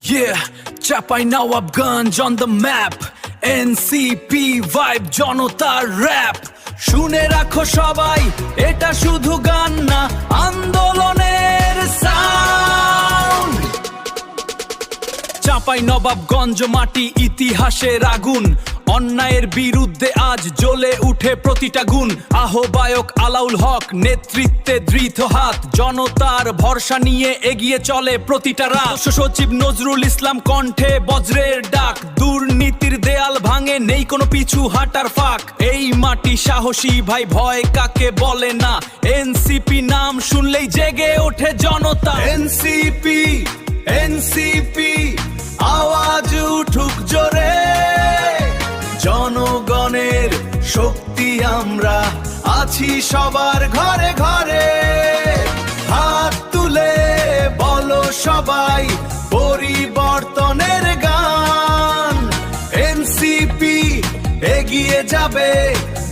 Yeah, Chapainawabganj on the map. NCP vibe জনতার rap. শুনে রাখো সবাই, এটা শুধু গান না, আন্দোলনের সাউন্ড। চাঁপাইনবাবগঞ্জ মাটি ইতিহাসের আগুন, অন্যায়ের বিরুদ্ধে আজ জ্বলে উঠে প্রতিটা গুণ। আহ্বায়ক আলাউল হক নেতৃত্বে দৃঢ় হাত, জনতার ভরসা নিয়ে এগিয়ে চলে প্রতিটা রাত। সচিব নজরুল ইসলাম কণ্ঠে বজ্রের ডাক, দুর্নীতির দেয়াল ভাঙে নেই কোনো পিছু হাঁটার ফাঁক। এই মাটি সাহসী ভাই, ভয় কাকে বলে না, এনসিপি নাম শুনলেই জেগে ওঠে জনতা। এনসিপি এনসিপি আওয়াজ উঠুক জোরে, জনগণের শক্তি আমরা, আছি সবার ঘরে ঘরে। হাত তুলে বলো সবাই, পরিবর্তনের গান। এনসিপি এগিয়ে যাবে,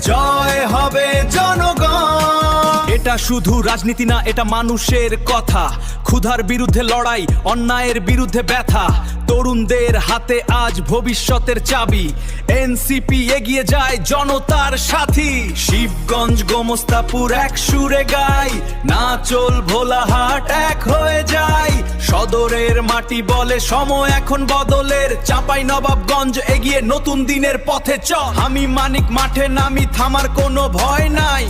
জয় হবে জনগণ। এটা শুধু রাজনীতি না, এটা মানুষের কথা। ক্ষুধার বিরুদ্ধে লড়াই, অন্যায়ের বিরুদ্ধে ব্যথা, তরুণদের হাতে আজ ভবিষ্যতের চাবি। এনসিপি এগিয়ে যায় জনতার সাথী। শিবগঞ্জ গোমস্তাপুর এক সুরে গাই, নাচল ভোলাহাট এক হয়ে যায়। সদরের মাটি বলে সময় এখন বদলের, চাঁপাইনবাবগঞ্জ এগিয়ে নতুন দিনের পথে চল। আমি মানিক মাঠে নামি, থামার কোনো ভয় নাই।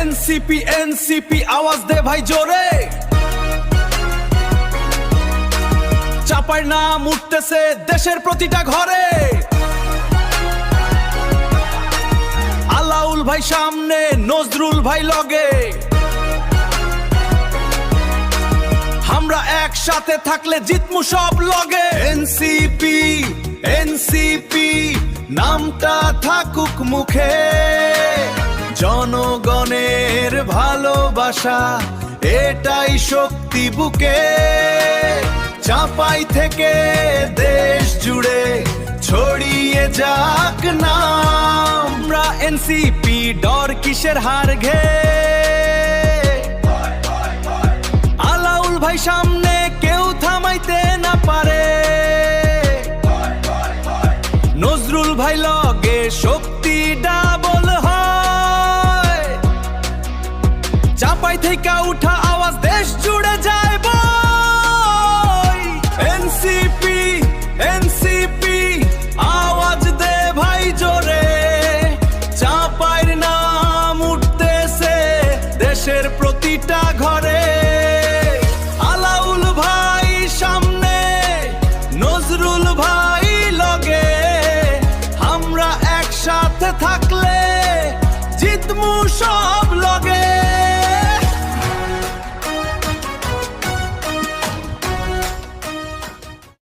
এনসিপি এনসিপি আওয়াজ দে ভাই জোরে, চাপার নাম উঠতেছে দেশের প্রতিটা ঘরে। আলাউল ভাই সামনে, নজরুল ভাই লগে, আমরা একসাথে থাকলে জিতমু সব লগে। এনসিপি এনসিপি নামটা থাকুক মুখে, জনগণের ভালোবাসা এটাই শক্তি বুকে। চাঁপাই থেকে দেশ জুড়ে ছড়িয়ে যাক নাম। আমরা এনসিপি, ডর কিসের হার ঘে। আলাউল ভাই সামনে, কেউ থামাইতে না পারে। নজরুল ভাই লগে, শক্তি ডাবল হয়। চাঁপাই থেকে উঠা আওয়াজ দেশ জুড়ে যায় বই। এনসিপি এনসিপি আওয়াজ দে ভাই জোরে, চাঁপাইর নাম উঠতেছে দেশের প্রতিটা ঘরে। আলাউল ভাই সামনে, নজরুল ভাই লগে, আমরা একসাথে থাকলে জিতমু সব